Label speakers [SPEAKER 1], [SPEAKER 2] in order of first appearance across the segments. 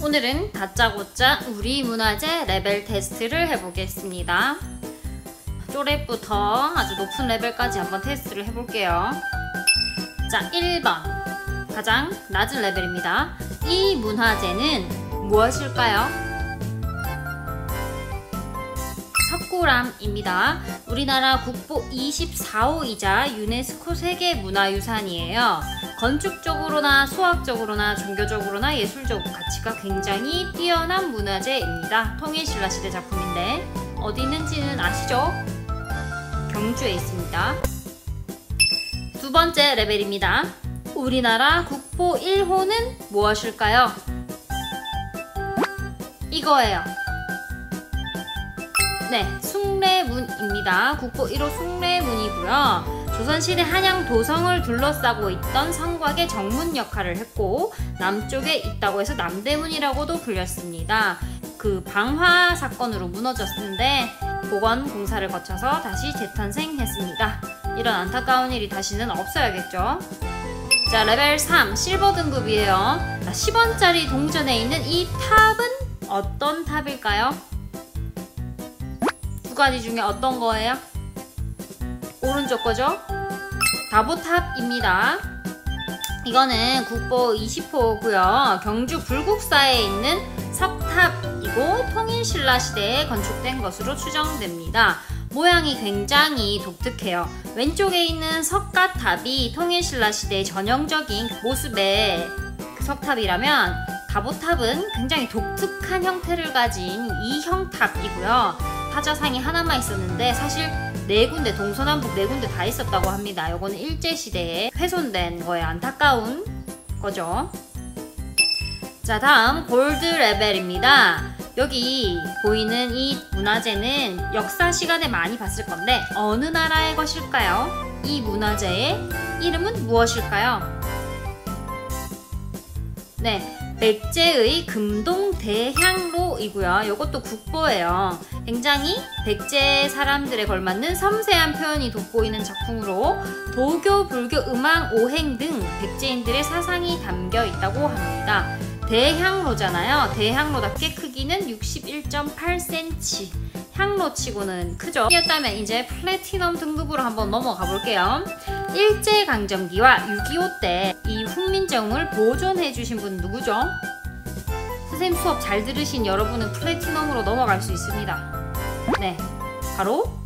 [SPEAKER 1] 오늘은 다짜고짜 우리 문화재 레벨 테스트를 해보겠습니다. 쪼렙부터 아주 높은 레벨까지 한번 테스트를 해볼게요. 자, 1번 가장 낮은 레벨입니다. 이 문화재는 무엇일까요? 석굴암입니다. 우리나라 국보 24호이자 유네스코 세계문화유산이에요. 건축적으로나 수학적으로나 종교적으로나 예술적 가치가 굉장히 뛰어난 문화재입니다. 통일신라시대 작품인데 어디 있는지는 아시죠? 경주에 있습니다. 두 번째 레벨입니다. 우리나라 국보 1호는 무엇일까요? 이거예요. 네, 숭례문입니다. 국보 1호 숭례문이고요. 조선시대 한양 도성을 둘러싸고 있던 성곽의 정문 역할을 했고 남쪽에 있다고 해서 남대문이라고도 불렸습니다. 그 방화 사건으로 무너졌는데 복원공사를 거쳐서 다시 재탄생했습니다. 이런 안타까운 일이 다시는 없어야겠죠. 자, 레벨 3 실버 등급이에요. 10원짜리 동전에 있는 이 탑은 어떤 탑일까요? 두 가지 중에 어떤 거예요? 오른쪽 거죠? 다보탑입니다. 이거는 국보 20호고요. 경주 불국사에 있는 석탑이고 통일신라 시대에 건축된 것으로 추정됩니다. 모양이 굉장히 독특해요. 왼쪽에 있는 석가탑이 통일신라 시대의 전형적인 모습의 석탑이라면 다보탑은 굉장히 독특한 형태를 가진 이형탑이고요. 타자상이 하나만 있었는데 사실 4군데 동서남북 4군데 다 있었다고 합니다. 요거는 일제시대에 훼손된 거에 안타까운 거죠. 자, 다음 골드 레벨입니다. 여기 보이는 이 문화재는 역사 시간에 많이 봤을 건데 어느 나라의 것일까요? 이 문화재의 이름은 무엇일까요? 네, 백제의 금동대향로이고요. 이것도 국보예요. 굉장히 백제 사람들에 걸맞는 섬세한 표현이 돋보이는 작품으로 도교, 불교, 음악, 오행 등 백제인들의 사상이 담겨 있다고 합니다. 대향로잖아요. 대향로답게 크기는 61.8cm. 향로치고는 크죠. 이었다면 이제 플래티넘 등급으로 한번 넘어가 볼게요. 일제강점기와 6.25 때 이 훈민정음을 보존해 주신 분 누구죠? 선생님 수업 잘 들으신 여러분은 플래티넘으로 넘어갈 수 있습니다. 네, 바로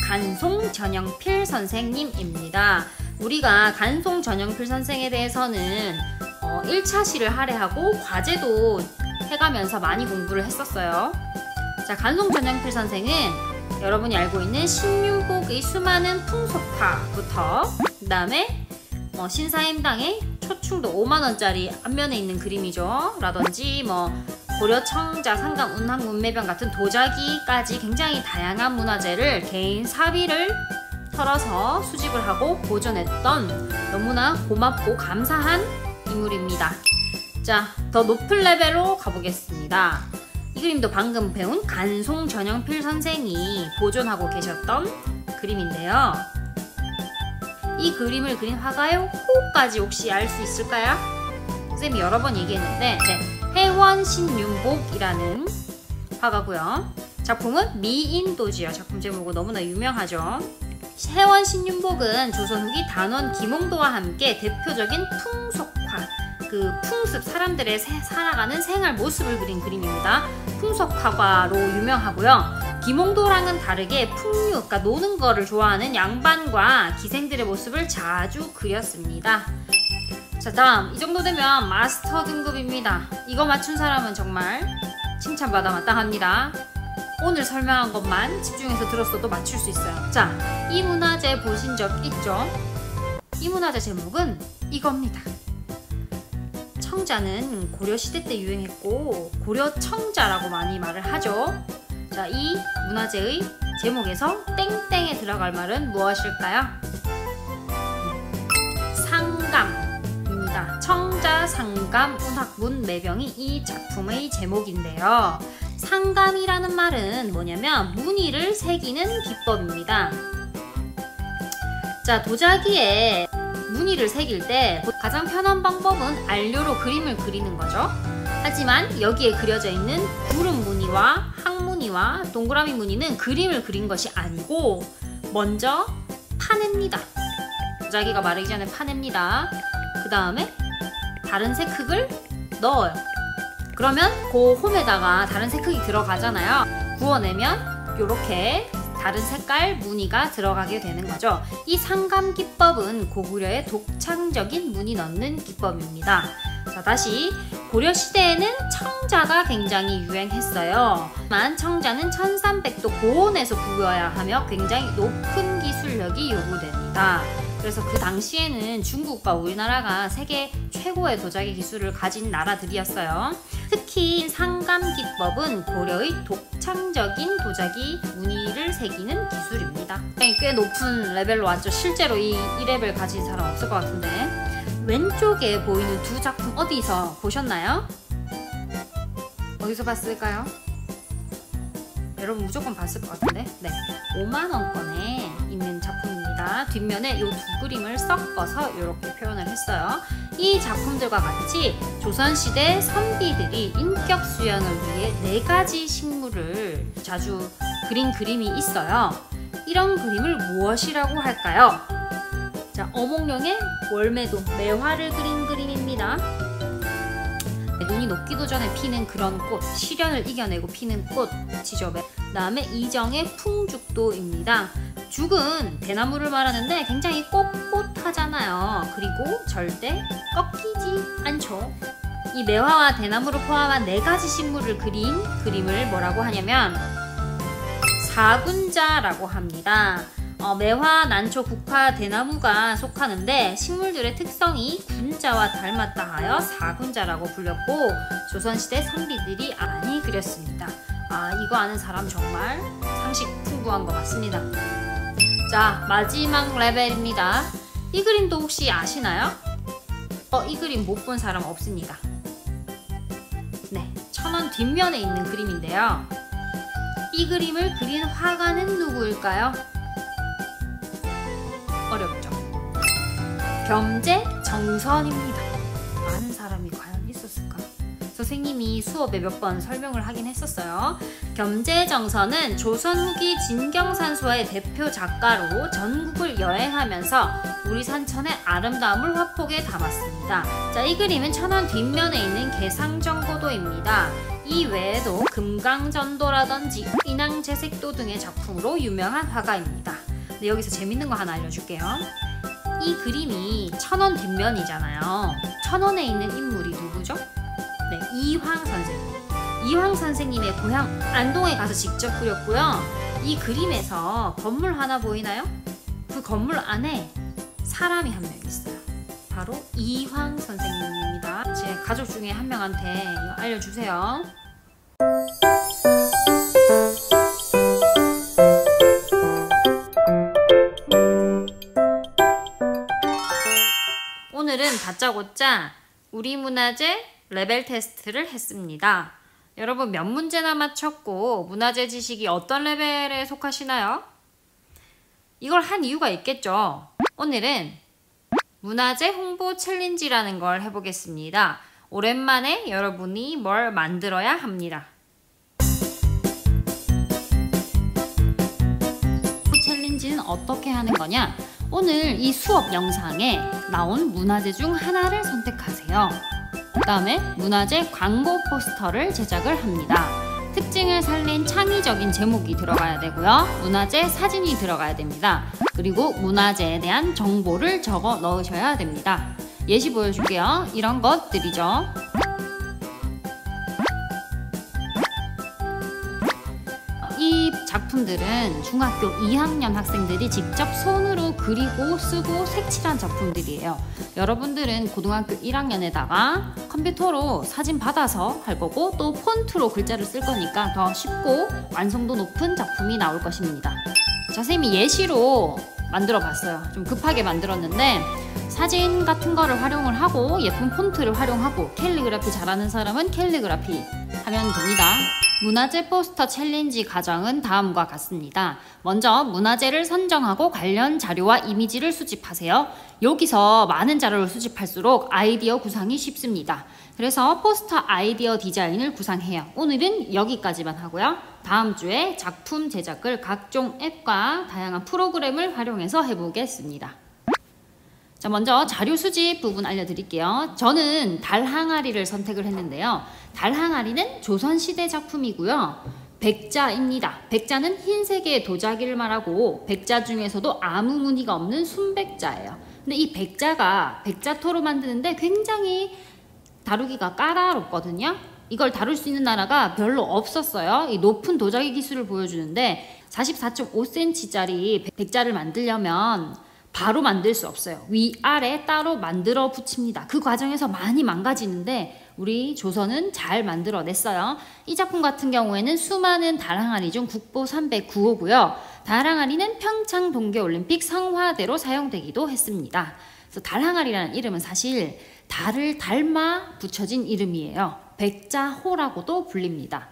[SPEAKER 1] 간송전영필 선생님입니다. 우리가 간송전영필 선생에 대해서는 1차 시를 할애하고 과제도 해가면서 많이 공부를 했었어요. 자, 간송전영필 선생은 여러분이 알고 있는 신윤복의 수많은 풍속화부터 그 다음에 신사임당의 초충도 5만원짜리 앞면에 있는 그림이죠. 라든지 고려 청자 상감 운항 문매병 같은 도자기까지 굉장히 다양한 문화재를 개인 사비를 털어서 수집을 하고 보존했던 너무나 고맙고 감사한 인물입니다. 자, 더 높은 레벨로 가보겠습니다. 이 그림도 방금 배운 간송전영필 선생이 보존하고 계셨던 그림인데요. 이 그림을 그린 화가의 호까지 혹시 알 수 있을까요? 선생님이 여러 번 얘기했는데 해원신윤복이라는 화가고요. 작품은 미인도지요. 작품 제목은 너무나 유명하죠. 해원신윤복은 조선 후기 단원 김홍도와 함께 대표적인 풍속화, 그 풍습, 사람들의 살아가는 생활 모습을 그린 그림입니다. 풍속화가로 유명하고요. 김홍도랑은 다르게 풍류, 그러니까 노는 거를 좋아하는 양반과 기생들의 모습을 자주 그렸습니다. 자, 다음 이 정도 되면 마스터 등급입니다. 이거 맞춘 사람은 정말 칭찬받아 마땅합니다. 오늘 설명한 것만 집중해서 들었어도 맞출 수 있어요. 자, 이 문화재 보신 적 있죠? 이 문화재 제목은 이겁니다. 청자는 고려시대 때 유행했고 고려청자라고 많이 말을 하죠. 자, 이 문화재의 제목에서 땡땡에 들어갈 말은 무엇일까요? 상감입니다. 청자, 상감, 운학문, 매병이 이 작품의 제목인데요. 상감이라는 말은 뭐냐면 무늬를 새기는 기법입니다. 자, 도자기에 무늬를 새길 때 가장 편한 방법은 알료로 그림을 그리는 거죠. 하지만 여기에 그려져 있는 구름 무늬와 항무늬와 동그라미 무늬는 그림을 그린 것이 아니고 먼저 파냅니다. 도자기가 마르기 전에 파냅니다. 그 다음에 다른 색 흙을 넣어요. 그러면 그 홈에다가 다른 색 흙이 들어가잖아요. 구워내면 이렇게 다른 색깔 무늬가 들어가게 되는 거죠. 이 상감 기법은 고구려의 독창적인 무늬 넣는 기법입니다. 자, 다시 고려시대에는 청자가 굉장히 유행했어요. 하지만 청자는 1300도 고온에서 구워야 하며 굉장히 높은 기술력이 요구됩니다. 그래서 그 당시에는 중국과 우리나라가 세계 최고의 도자기 기술을 가진 나라들이었어요. 특히 상감 기법은 고려의 독창적인 도자기 무늬를 새기는 기술입니다. 꽤 높은 레벨로 왔죠. 실제로 이 레벨 가진 사람 없을 것 같은데. 왼쪽에 보이는 두 작품 어디서 보셨나요? 어디서 봤을까요? 여러분 무조건 봤을 것 같은데. 네, 5만원권에 있는 작품입니다. 뒷면에 이 두 그림을 섞어서 이렇게 표현을 했어요. 이 작품들과 같이 조선시대 선비들이 인격 수양을 위해 4가지 식물을 자주 그린 그림이 있어요. 이런 그림을 무엇이라고 할까요? 자, 어몽룡의 월매도, 매화를 그린 그림입니다. 눈이 녹기도 전에 피는 그런 꽃, 시련을 이겨내고 피는 꽃이죠. 그 다음에 이정의 풍죽도입니다. 죽은 대나무를 말하는데 굉장히 꼿꼿하잖아요. 그리고 절대 꺾이지 않죠. 이 매화와 대나무를 포함한 4가지 식물을 그린 그림을 뭐라고 하냐면 사군자라고 합니다. 매화, 난초, 국화, 대나무가 속하는데 식물들의 특성이 군자와 닮았다 하여 사군자라고 불렸고 조선시대 선비들이 많이 그렸습니다. 이거 아는 사람 정말 상식 풍부한 것 같습니다. 자, 마지막 레벨입니다. 이 그림도 혹시 아시나요? 이 그림 못 본 사람 없습니다. 네, 천원 뒷면에 있는 그림인데요. 이 그림을 그린 화가는 누구일까요? 어렵죠. 겸재정선입니다. 아는 사람이 과연 있었을까? 선생님이 수업에 몇 번 설명을 하긴 했었어요. 겸재정선은 조선 후기 진경산수화의 대표 작가로 전국을 여행하면서 우리 산천의 아름다움을 화폭에 담았습니다. 자, 이 그림은 천원 뒷면에 있는 개상정고도입니다. 이 외에도 금강전도라든지 인왕제색도 등의 작품으로 유명한 화가입니다. 네, 여기서 재밌는 거 하나 알려줄게요. 이 그림이 천원 뒷면이잖아요. 천원에 있는 인물이 누구죠? 네, 이황 선생님. 이황 선생님의 고향 안동에 가서 직접 그렸고요. 이 그림에서 건물 하나 보이나요? 그 건물 안에 사람이 한 명 있어요. 바로 이황 선생님입니다. 제 가족 중에 한 명한테 이거 알려주세요. 오늘은 다짜고짜 우리문화재 레벨 테스트를 했습니다. 여러분 몇 문제나 맞췄고 문화재 지식이 어떤 레벨에 속하시나요? 이걸 한 이유가 있겠죠. 오늘은 문화재 홍보 챌린지라는 걸 해보겠습니다. 오랜만에 여러분이 뭘 만들어야 합니다. 챌린지는 어떻게 하는 거냐? 오늘 이 수업 영상에 나온 문화재 중 하나를 선택하세요. 그 다음에 문화재 광고 포스터를 제작을 합니다. 특징을 살린 창의적인 제목이 들어가야 되고요. 문화재 사진이 들어가야 됩니다. 그리고 문화재에 대한 정보를 적어 넣으셔야 됩니다. 예시 보여줄게요. 이런 것들이죠. 이 작품들은 중학교 2학년 학생들이 직접 손으로 그리고 쓰고 색칠한 작품들이에요. 여러분들은 고등학교 1학년에다가 컴퓨터로 사진 받아서 할 거고 또 폰트로 글자를 쓸 거니까 더 쉽고 완성도 높은 작품이 나올 것입니다. 자, 선생님이 예시로 만들어 봤어요. 좀 급하게 만들었는데 사진 같은 거를 활용을 하고 예쁜 폰트를 활용하고 캘리그라피 잘하는 사람은 캘리그라피 하면 됩니다. 문화재 포스터 챌린지 과정은 다음과 같습니다. 먼저 문화재를 선정하고 관련 자료와 이미지를 수집하세요. 여기서 많은 자료를 수집할수록 아이디어 구상이 쉽습니다. 그래서 포스터 아이디어 디자인을 구상해요. 오늘은 여기까지만 하고요. 다음 주에 작품 제작을 각종 앱과 다양한 프로그램을 활용해서 해보겠습니다. 자, 먼저 자료 수집 부분 알려드릴게요. 저는 달 항아리를 선택을 했는데요. 달 항아리는 조선시대 작품이고요. 백자입니다. 백자는 흰색의 도자기를 말하고 백자 중에서도 아무 무늬가 없는 순백자예요. 근데 이 백자가 백자토로 만드는데 굉장히 다루기가 까다롭거든요. 이걸 다룰 수 있는 나라가 별로 없었어요. 이 높은 도자기 기술을 보여주는데 44.5cm짜리 백자를 만들려면 바로 만들 수 없어요. 위아래 따로 만들어 붙입니다. 그 과정에서 많이 망가지는데 우리 조선은 잘 만들어냈어요. 이 작품 같은 경우에는 수많은 달 항아리 중 국보 309호고요. 달 항아리는 평창 동계올림픽 성화대로 사용되기도 했습니다. 그래서 달 항아리라는 이름은 사실 달을 닮아 붙여진 이름이에요. 백자호라고도 불립니다.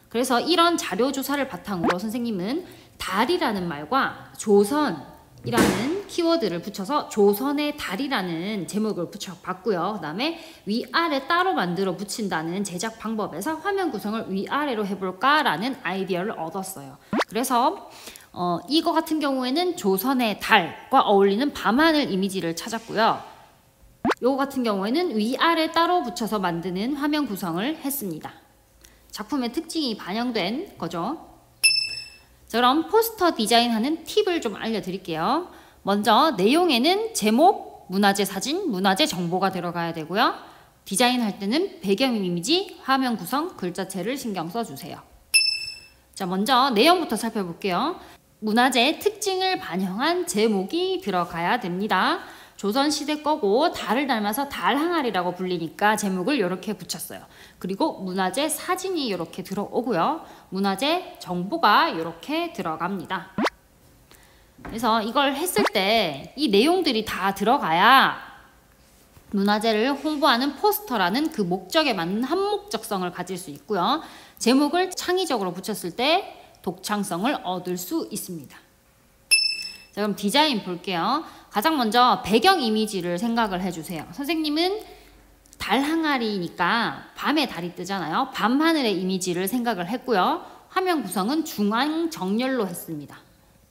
[SPEAKER 1] 그래서 이런 자료 조사를 바탕으로 선생님은 달이라는 말과 조선이라는 키워드를 붙여서 조선의 달이라는 제목을 붙여봤고요. 그 다음에 위아래 따로 만들어 붙인다는 제작 방법에서 화면 구성을 위아래로 해볼까라는 아이디어를 얻었어요. 그래서 이거 같은 경우에는 조선의 달과 어울리는 밤하늘 이미지를 찾았고요. 요거 같은 경우에는 위아래 따로 붙여서 만드는 화면 구성을 했습니다. 작품의 특징이 반영된 거죠. 자, 그럼 포스터 디자인하는 팁을 좀 알려드릴게요. 먼저 내용에는 제목, 문화재 사진, 문화재 정보가 들어가야 되고요. 디자인할 때는 배경 이미지, 화면 구성, 글자체를 신경 써주세요. 자, 먼저 내용부터 살펴볼게요. 문화재의 특징을 반영한 제목이 들어가야 됩니다. 조선시대 거고 달을 닮아서 달 항아리라고 불리니까 제목을 이렇게 붙였어요. 그리고 문화재 사진이 이렇게 들어오고요. 문화재 정보가 이렇게 들어갑니다. 그래서 이걸 했을 때 이 내용들이 다 들어가야 문화재를 홍보하는 포스터라는 그 목적에 맞는 한목적성을 가질 수 있고요. 제목을 창의적으로 붙였을 때 독창성을 얻을 수 있습니다. 자, 그럼 디자인 볼게요. 가장 먼저 배경 이미지를 생각을 해주세요. 선생님은 달 항아리니까 밤에 달이 뜨잖아요. 밤하늘의 이미지를 생각을 했고요. 화면 구성은 중앙 정렬로 했습니다.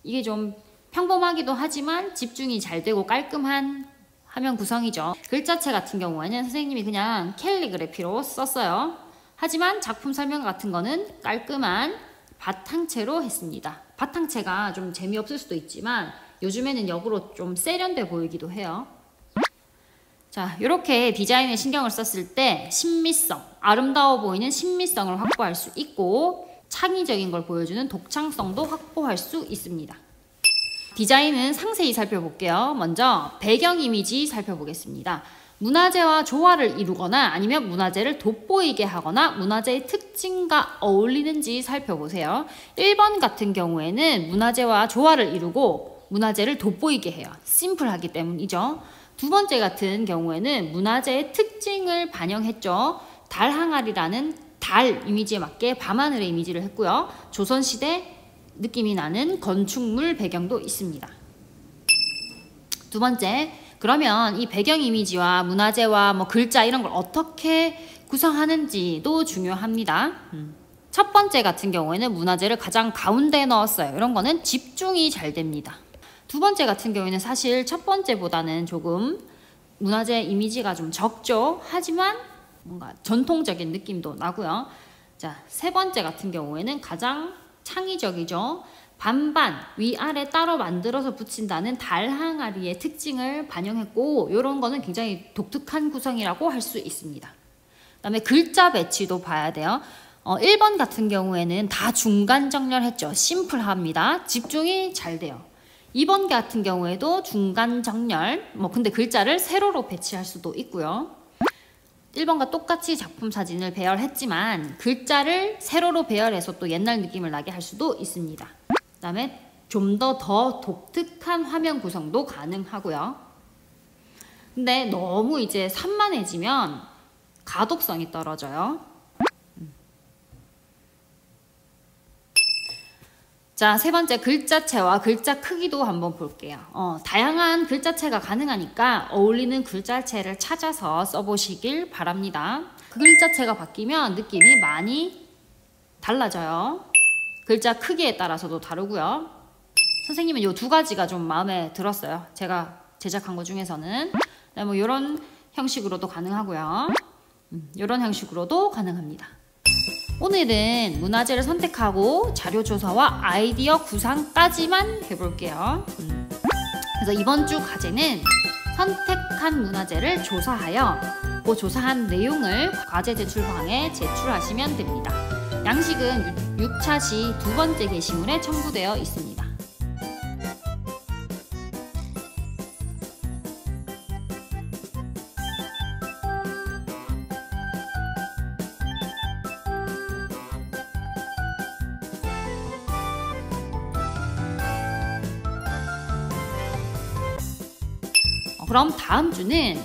[SPEAKER 1] 이게 좀 평범하기도 하지만 집중이 잘 되고 깔끔한 화면 구성이죠. 글자체 같은 경우에는 선생님이 그냥 캘리그래피로 썼어요. 하지만 작품 설명 같은 거는 깔끔한 바탕체로 했습니다. 바탕체가 좀 재미없을 수도 있지만 요즘에는 역으로 좀 세련돼 보이기도 해요. 자, 이렇게 디자인에 신경을 썼을 때 신미성, 아름다워 보이는 신미성을 확보할 수 있고 창의적인 걸 보여주는 독창성도 확보할 수 있습니다. 디자인은 상세히 살펴볼게요. 먼저 배경 이미지 살펴보겠습니다. 문화재와 조화를 이루거나 아니면 문화재를 돋보이게 하거나 문화재의 특징과 어울리는지 살펴보세요. 1번 같은 경우에는 문화재와 조화를 이루고 문화재를 돋보이게 해요. 심플하기 때문이죠. 두 번째 같은 경우에는 문화재의 특징을 반영했죠. 달 항아리라는 달 이미지에 맞게 밤하늘의 이미지를 했고요. 조선시대 느낌이 나는 건축물 배경도 있습니다. 두 번째, 그러면 이 배경 이미지와 문화재와 뭐 글자 이런 걸 어떻게 구성하는지도 중요합니다. 첫 번째 같은 경우에는 문화재를 가장 가운데에 넣었어요. 이런 거는 집중이 잘 됩니다. 두 번째 같은 경우에는 사실 첫 번째보다는 조금 문화재 이미지가 좀 적죠. 하지만 뭔가 전통적인 느낌도 나고요. 자, 세 번째 같은 경우에는 가장 창의적이죠. 반반 위아래 따로 만들어서 붙인다는 달 항아리의 특징을 반영했고 이런 거는 굉장히 독특한 구성이라고 할 수 있습니다. 그 다음에 글자 배치도 봐야 돼요. 1번 같은 경우에는 다 중간 정렬했죠. 심플합니다. 집중이 잘 돼요. 2번 같은 경우에도 중간 정렬, 근데 글자를 세로로 배치할 수도 있고요. 1번과 똑같이 작품 사진을 배열했지만 글자를 세로로 배열해서 또 옛날 느낌을 나게 할 수도 있습니다. 그 다음에 좀 더 독특한 화면 구성도 가능하고요. 근데 너무 이제 산만해지면 가독성이 떨어져요. 자, 세 번째 글자체와 글자 크기도 한번 볼게요. 다양한 글자체가 가능하니까 어울리는 글자체를 찾아서 써보시길 바랍니다. 그 글자체가 바뀌면 느낌이 많이 달라져요. 글자 크기에 따라서도 다르고요. 선생님은 이 두 가지가 좀 마음에 들었어요. 제가 제작한 것 중에서는. 뭐 이런 형식으로도 가능하고요. 이런 형식으로도 가능합니다. 오늘은 문화재를 선택하고 자료 조사와 아이디어 구상까지만 해볼게요. 그래서 이번 주 과제는 선택한 문화재를 조사하여 그 조사한 내용을 과제 제출방에 제출하시면 됩니다. 양식은 6차 시 두 번째 게시물에 첨부되어 있습니다. 그럼 다음 주는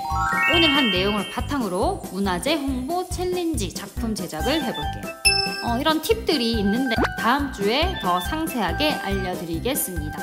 [SPEAKER 1] 오늘 한 내용을 바탕으로 문화재 홍보 챌린지 작품 제작을 해볼게요. 이런 팁들이 있는데 다음 주에 더 상세하게 알려드리겠습니다.